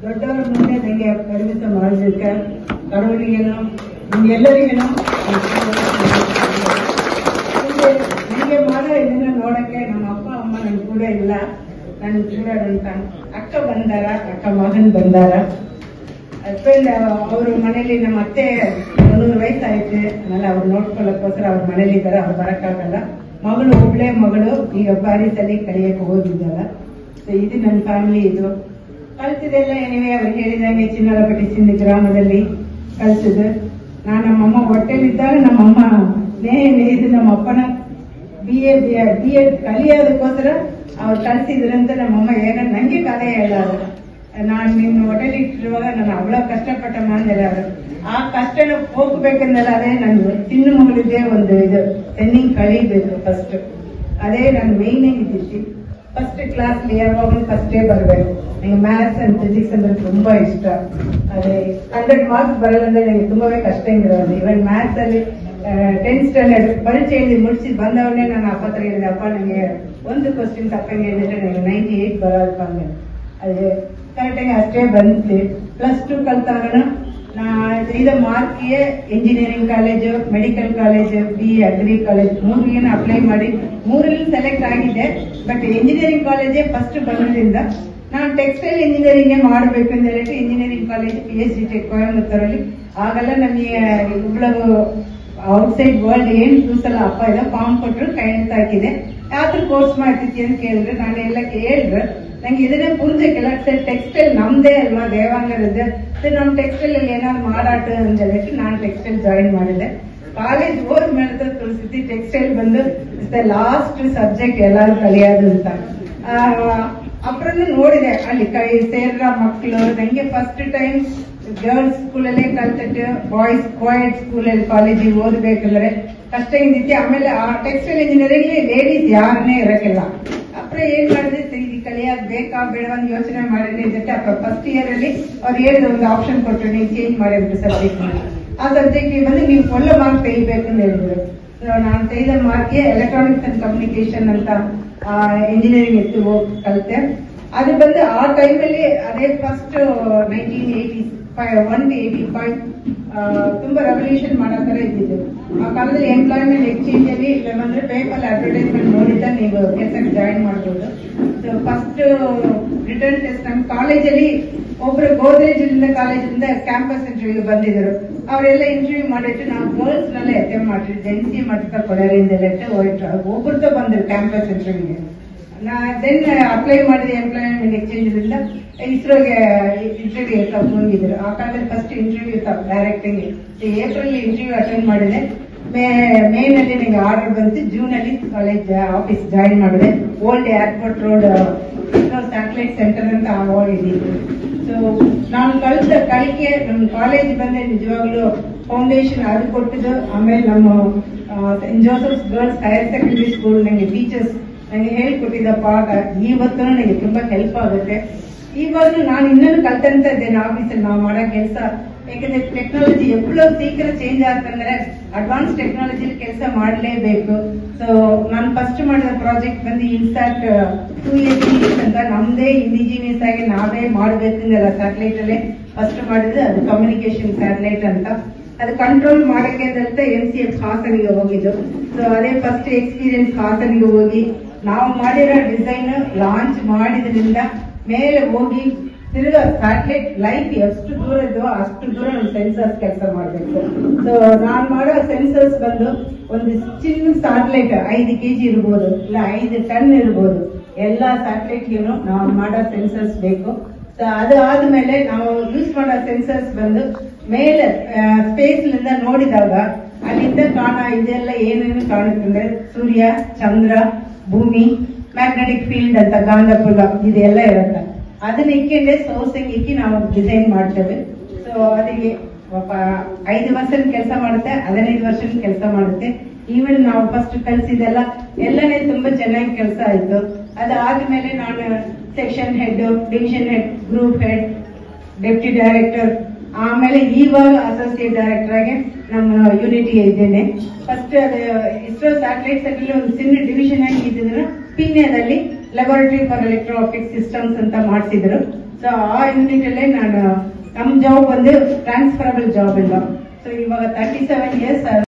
ದೊಡ್ಡವರ ಮುಂದೆ ನನಗೆ ಪರಿಮಿತ ಮಾಡಲಿಕ್ಕೆ ಕಡವಳಿಗೇನೋ ನಿಮ್ಗೆಲ್ಲರಿಗೇನೋ ನನಗೆ ಮಾಡೋ ಇದನ್ನ ನೋಡಕ್ಕೆ ನಮ್ಮ ಅಪ್ಪ ಅಮ್ಮ ನನ್ ಕೂಡ ಇಲ್ಲ. ನನ್ ಕೂಡ ಅಕ್ಕ ಬಂದಾರ, ಅಕ್ಕ ಮಗನ್ ಬಂದಾರ. ಹಸ್ಬೆಂಡ್ ಅವ್ರ ಮನೇಲಿ ನಮ್ಮ ಅತ್ತೆ 100 ವಯಸ್ಸಾಯ್ತು, ಆಮೇಲೆ ಅವ್ರು ನೋಡ್ಕೊಳ್ಳೋಕ್ಕೋಸ್ಕರ ಅವ್ರ ಮನೇಲಿ ಇದ್ದಾರೆ, ಅವ್ರು ಬರಕ್ಕಾಗಲ್ಲ. ಮಗಳು ಒಬ್ಳೆ ಮಗಳು ಈಗ ಪ್ಯಾರಿಸಲ್ಲಿ ಕಲಿಯಕ್ಕೆ ಹೋಗಿದ್ದಾಳ. ಇದು ನನ್ನ ಫ್ಯಾಮಿಲಿ. ಇದು ಕಲ್ತಿದೆಲ್ಲ ಏನಿವೆ ಅವ್ರು ಹೇಳಿದಂಗೆ ಚಿನ್ನಲಪಟ್ಟಿ ಸಿಂಧಿ ಗ್ರಾಮದಲ್ಲಿ ಕಲ್ಸಿದ್ದು. ನಮ್ಮಮ್ಮ ಹೊಟ್ಟೆಲಿದ್ದಾಗ ನಮ್ಮಮ್ಮ ಇದು ನಮ್ಮ ಅಪ್ಪನ BA ಕಲಿಯೋದಕ್ಕೋಸ್ಕರ ಅವ್ರು ಕಲ್ಸಿದ್ರಂತ ನಮ್ಮಮ್ಮ ಏನೋ ನಂಗೆ ಕಥೆ ಹೇಳಾರು. ನಾನು ನಿನ್ನ ಹೊಟ್ಟೆಲಿ ಇಟ್ಟಿರುವಾಗ ನಾನು ಅವಳ ಕಷ್ಟಪಟ್ಟ ಮಾಂದೆಲ್ಲಾರು ಆ ಕಷ್ಟನ ಹೋಗ್ಬೇಕಂದ್ರೆ ಅದೇ ನಂದು ಚಿನ್ನ ಮಗಳಿದ್ದೇ ಒಂದು ಇದು ಸೆನ್ನಿಂಗ್ ಕಳೀಬೇಕು ಫಸ್ಟ್. ಅದೇ ನಾನು ಮೇಯ್ನ್ ಇದ್ದಿತ್ತು. ಫಸ್ಟ್ ಕ್ಲಾಸ್ಲಿ ಯಾವಾಗಲೂ ಫಸ್ಟೇ ಬರಬೇಕು. ನಂಗೆ ಮ್ಯಾಥ್ಸ್ ಅಂಡ್ ಫಿಸಿಕ್ಸ್ ಅಂದ್ರೆ ತುಂಬಾ ಇಷ್ಟ. ಅದೇ 100 ಮಾರ್ಕ್ಸ್ ಬರಲ್ಲ ಅಂದ್ರೆ ನನಗೆ ತುಂಬಾವೇ ಕಷ್ಟ ಇರೋದು. ಇವನ್ ಮ್ಯಾಥ್ಸ್ ಅಲ್ಲಿ 10th ಸ್ಟ್ಯಾಂಡರ್ಡ್ ಪರೀಕ್ಷೆಯಲ್ಲಿ ಮುಗಿಸಿ ಬಂದವನ್ನೇ ನಾನು ಅಪ್ಪ ಹತ್ರ ಹೇಳಿದೆ, ಅಪ್ಪ ನನಗೆ ಒಂದು ಕ್ವಶನ್ ತಪ್ಪಂಗೆ ಹೇಳಿದ್ರೆ ನನಗೆ 98 ಬರೋದಪ್ಪ ಅಂದ್ರೆ ಅದೇ ಕರೆಕ್ಟಾಗಿ ಅಷ್ಟೇ ಬಂತು. +2 ಕಲ್ತಾಗ ಇದು ಮಾರ್ಕ್ಗೆ engineering college, medical college, BA agri college 3 apply ಮಾಡಿ 3ರಲ್ಲಿ ಸೆಲೆಕ್ಟ್ ಆಗಿದೆ. ಬಟ್ ಇಂಜಿನಿಯರಿಂಗ್ ಕಾಲೇಜೇ ಫಸ್ಟ್ ಬಂದ್ರಿಂದ ನಾನು ಟೆಕ್ಸ್ಟೈಲ್ ಇಂಜಿನಿಯರಿಂಗ್ ಮಾಡಬೇಕು ಅಂತ ಹೇಳಿಟ್ಟು ಇಂಜಿನಿಯರಿಂಗ್ ಕಾಲೇಜ್ PhD ಕೊಯಮತ್ತೂರಲ್ಲಿ. ಆಗಲ್ಲ ನಮಗೆ ಇಬ್ಬಳು ಔಟ್ಸೈಡ್ ವರ್ಲ್ಡ್ ಏನ್ ಕೂಸಲ್ಲ ಅಪ್ಪ ಇದೆ ಫಾರ್ಮ್ ಕೊಟ್ಟರು ಕೈ ಹಾಕಿದೆ. ಯಾವ್ದು ಕೋರ್ಸ್ ಮಾಡ್ತಿದ್ದಿ ಅಂತ ಕೇಳಿದ್ರೆ ನಾನು ಎಲ್ಲ ಹೇಳಿದ್ರೆ ನಂಗೆ ಇದನ್ನೇ ಪುರ್ಜಕ್ಕೆಲ್ಲ ಟೆಕ್ಸ್ಟೈಲ್ ನಮ್ದೇ ಅಲ್ವಾ ದೇವಾಂಗರದ್ದು, ನಮ್ ಟೆಕ್ಸ್ಟೈಲ್ ಅಲ್ಲಿ ಏನಾದ್ರು ಮಾಡಾಟ ಅಂತ ಹೇಳಿಟ್ಟು ನಾನು ಟೆಕ್ಸ್ಟೈಲ್ ಜಾಯಿನ್ ಮಾಡಿದೆ. ಕಾಲೇಜ್ ಹೋದ್ಮೇಲೆ ತೋರಿಸಿದ್ದಿ ಟೆಕ್ಸ್ಟೈಲ್ ಬಂದು ಲಾಸ್ಟ್ ಸಬ್ಜೆಕ್ಟ್ ಎಲ್ಲಾರು ಕಲಿಯೋದು ಅಂತ. ಅப்புறம் ನೋಡಿದೆ ಅಲ್ಲಿ ಸೇರಿದ ಮಕ್ಕಳು. ನಂಗೆ ಫಸ್ಟ್ ಟೈಮ್ ಗರ್ಲ್ಸ್ ಸ್ಕೂಲಲ್ಲೇ ಕಲ್ತಿಟ್ಟು ಬಾಯ್ಸ್ ಕೋಯೆಡ್ ಸ್ಕೂಲಲ್ಲಿ ಕಾಲೇಜಿಗೆ ಓದಬೇಕಂದ್ರೆ ಕಷ್ಟ ಹಿಂದಿತ್ತು. ಆಮೇಲೆ ಆ ಟೆಕ್ಸ್ಟೈಲ್ ಇಂಜಿನಿಯರಿಂಗ್ ಲೇಡೀಸ್ ಯಾರನ್ನೇ ಇರಕ್ಕಿಲ್ಲ. ಅப்புறம் ಏನ್ ಮಾಡಿದೆ, ಇದು ಕಲಿಯೋದು ಬೇಕಾ ಬೇಡ ಅಂತ ಯೋಚನೆ ಮಾಡಿದ್ರೆ ಜೊತೆ ಅப்புறம் ಫಸ್ಟ್ ಇಯರ್ ಅಲ್ಲಿ ಅವ್ರು ಹೇಳಿದ ಒಂದು ಆಪ್ಷನ್ ಕೊಟ್ಟರು, ನೀವು ಚೇಂಜ್ ಮಾಡಿದ್ರು ಸಬ್ಜೆಕ್ಟ್. ಆ ಸಬ್ಜೆಕ್ಟ್ ಬಂದು ನೀವು ಒಳ್ಳೆ ಮಾರ್ಕ್ ತೆಗಿಬೇಕು ಅಂತ ಹೇಳಿದ್ರು. ನಾನು ತೆಗೆದ ಮಾರ್ಕ್ಗೆ ಎಲೆಕ್ಟ್ರಾನಿಕ್ಸ್ ಅಂಡ್ ಕಮ್ಯುನಿಕೇಶನ್ ಅಂತ ಇಂಜಿನಿಯರಿಂಗ್ ಎತ್ತು ಹೋಗಿ ಕಲಿತೆ. ಅದು ಬಂದು ಆ ಟೈಮಲ್ಲಿ ಅದೇ ಫಸ್ಟ್ 1985 ತುಂಬಾ ರೆವಲ್ಯೂಷನ್ ಮಾಡೋ ತರ ಇದ್ದಿದ್ದು. ಆ ಕಾಲದಲ್ಲಿ ಎಂಪ್ಲಾಯ್ಮೆಂಟ್ ಎಕ್ಸ್ಚೇಂಜ್ ಅಲ್ಲಿ ಇಲ್ಲಂದ್ರೆ ಪೇಪರ್ ಅಡ್ವರ್ಟೈಸ್ಮೆಂಟ್ ನೋಡಿದ್ದ ನೀವು ಕೆಲಸಕ್ಕೆ ಜಾಯಿನ್ ಮಾಡಬಹುದು. ಸೊ ಫಸ್ಟ್ ರಿಟರ್ನ್ ಟೆಸ್ಟ್ ನಮ್ಮ ಕಾಲೇಜಲ್ಲಿ ಒಬ್ರು ಗೋದ್ರೇಜಿಂದ ಕಾಲೇಜಿಂದ ಕ್ಯಾಂಪಸ್ ಇಂಟರ್ವ್ಯೂ ಬಂದಿದ್ರು. ಅವರೆಲ್ಲ ಇಂಟರ್ವ್ಯೂ ಮಾಡಿಟ್ಟು ನಾವು ಗರ್ಲ್ಸ್ ನಲ್ಲೇ ಅಟೆಂಡ್ ಮಾಡಿದ್ರು. ಜೆನ್ಸಿ ಮಾಡ್ತಾ ಕೊಡರಿಂದ ಹೋಯ್ತು. ಒಬ್ಬರతో ಬಂದ್ರು ಕ್ಯಾಂಪಸ್ ಇಂಟರ್ವ್ಯೂಗೆ. ದೆನ್ ಅಪ್ಲೈ ಮಾಡಿದ ಎಂಪ್ಲಾಯ್ಮೆಂಟ್ ಎಕ್ಸ್ಚೇಂಜ್ ಇಂದ ಇಸ್ರೋಗೆ ಇಂಟರ್ವ್ಯೂ ಹೋಗಿದ್ರು. ಆ ಕಾಲದಲ್ಲಿ first interview directing April interview attend ಮಾಡಿದೆ. ಮೇನಲ್ಲಿ ನನಗೆ ಆರ್ಡರ್ ಬಂತು. ಜೂನ್ ಅಲ್ಲಿ ಕಾಲೇಜ್ ಆಫೀಸ್ ಜಾಯಿನ್ ಮಾಡಿದೆ. Old airport road satellite centre ಅಂತ ಹೋಗಿದ್ದು. ಸೊ ನಾನು ಕಲಿತ ಕಲಿಕೆ ನಮ್ಮ ಕಾಲೇಜ್ ಬಂದೆ ನಿಜವಾಗ್ಲೂ ಫೌಂಡೇಶನ್ ಅದು ಕೊಟ್ಟಿದ್ದು. ಆಮೇಲೆ ನಮ್ಮ saint Joseph's girls higher secondary school ನನಗೆ ಟೀಚರ್ಸ್ ನನಗೆ ಹೇಳ್ಕೊಟ್ಟಿದ್ದ ಪಾಠ ಇವತ್ತು ನನಗೆ ತುಂಬಾ ಹೆಲ್ಪ್ ಆಗುತ್ತೆ. ಇವಾಗಲೂ ನಾನು ಇನ್ನೊಂದು ಕಲ್ತಂತ ಇದ್ದೇನೆ ಆಫೀಸಲ್ಲಿ ನಾವು ಮಾಡೋ ಕೆಲಸ. ಯಾಕಂದ್ರೆ ಟೆಕ್ನಾಲಜಿ ಎவ்வளவு ಶೀಘ್ರ ಚೇಂಜ್ ಆಗ್ತಂದ್ರೆ ಅಡ್ವಾನ್ಸ್ ಟೆಕ್ನಾಲಜಿಲಿ ಕೆಲಸ ಮಾಡಲೇಬೇಕು. ಸೊ ನಾನು ಫಸ್ಟ್ ಮಾಡಿದ ಪ್ರಾಜೆಕ್ಟ್ ಬಂದು ಇನ್ಸ್ಯಾಟ್ 280 ಅಂತ ನಮ್ದೇ ಇಂಡಿಜಿನಿಯಸ್ ಆಗಿ ನಾವೇ ಮಾಡಬೇಕಂದಲ್ಲ ಸ್ಯಾಟಲೈಟ್ ಅಲ್ಲೇ ಫಸ್ಟ್ ಮಾಡಿದ್ರೆ ಅದು ಕಮ್ಯುನಿಕೇಶನ್ ಸ್ಯಾಟಲೈಟ್ ಅಂತ. ಅದು ಕಂಟ್ರೋಲ್ ಮಾಡಕ್ಕೆ ಅಂತ MCF ಹಾಸನಿಗೆ ಹೋಗಿದ್ದು. ಸೊ ಅದೇ ಫಸ್ಟ್ ಎಕ್ಸ್ಪೀರಿಯನ್ಸ್ ಹಾಸನಿಗೆ ಹೋಗಿ ನಾವು ಮಾಡಿರೋ ಡಿಸೈನ್ ಲಾಂಚ್ ಮಾಡಿದ್ರಿಂದ ಮೇಲೆ ಹೋಗಿ ತಿರುಗಾ ಸ್ಯಾಟಲೈಟ್ ಲೈಫ್ ಎಷ್ಟು ದೂರ ಇದೋ ಅಷ್ಟು ದೂರ ನಮ್ಮ ಸೆನ್ಸರ್ಸ್ ಕೆಲಸ ಮಾಡಬೇಕು. ಸೊ ನಾನ್ ಮಾಡೋ ಸೆನ್ಸರ್ಸ್ ಬಂದು ಒಂದು ಚಿನ್ನ ಸ್ಯಾಟಲೈಟ್ 5 kg ಇರ್ಬೋದು, ಇಲ್ಲ 5 ಟನ್ ಇರ್ಬೋದು. ಎಲ್ಲಾ ಸ್ಯಾಟಲೈಟ್ಗೂ ನಾವು ಮಾಡೋ ಸೆನ್ಸರ್ಸ್ ಬೇಕು. ಸೊ ಅದು ಆದ್ಮೇಲೆ ನಾವು ಯೂಸ್ ಮಾಡೋ ಸೆನ್ಸರ್ಸ್ ಬಂದು ಮೇಲೆ ಸ್ಪೇಸ್ ಲಿಂದ ನೋಡಿದಾಗ ಅಲ್ಲಿಂದ ಇದೆಲ್ಲ ಏನೇನು ಕಾಣುತ್ತಂದ್ರೆ ಸೂರ್ಯ, ಚಂದ್ರ, ಭೂಮಿ, ಮ್ಯಾಗ್ನೆಟಿಕ್ ಫೀಲ್ಡ್ ಅಂತ ಗಾಂಧಪುರ ಇದೆಲ್ಲ ಇರುತ್ತೆ. ಅದನ್ನ ಇಕ್ಕಿಂಡೆ ಸೋರ್ಸಿಂಗ್ ಇಕ್ಕಿ ನಾವು ಡಿಸೈನ್ ಮಾಡ್ತೇವೆ. ಸೊ ಅದಕ್ಕೆ 5 ವರ್ಷ ಕೆಲಸ ಮಾಡುತ್ತೆ, 15 ವರ್ಷ ಕೆಲಸ ಮಾಡುತ್ತೆ. ಈವನ್ ನಾವು ಫಸ್ಟ್ ಕಲಿಸಿದೆಲ್ಲ ಎಲ್ಲನೇ ತುಂಬಾ ಚೆನ್ನಾಗಿ ಕೆಲಸ ಆಯ್ತು. ಅದಾದ್ಮೇಲೆ ನಾನು section head, division head, group head, deputy director, ಆಮೇಲೆ ಇವಾಗ ಅಸೋಸಿಯೇಟ್ ಡೈರೆಕ್ಟರ್ ಆಗಿ ನಮ್ಮ ಯೂನಿಟಿ ಇದ್ದೇನೆ. ಫಸ್ಟ್ ಅದು ಇಸ್ರೋ ಸ್ಯಾಟಲೈಟ್ಸ್ ಅಲ್ಲಿ ಒಂದು ಸಿನ್ ಡಿವಿಷನ್ ಆಗಿ ಇದ್ದಿದ್ರು. ಪೀಣ್ಯದಲ್ಲಿ laboratory for electro optic systems ಅಂತ ಮಾಡಿಸಿದ್ರು. ಸೊ ಆ ಯೂನಿಟ್ ಅಲ್ಲೇ ನಾನು ನಮ್ಮ ಜಾಬ್ ಬಂದು ಟ್ರಾನ್ಸ್ಫರಬಲ್ ಜಾಬ್ ಇಲ್ಲ. ಸೊ ಇವಾಗ 37 years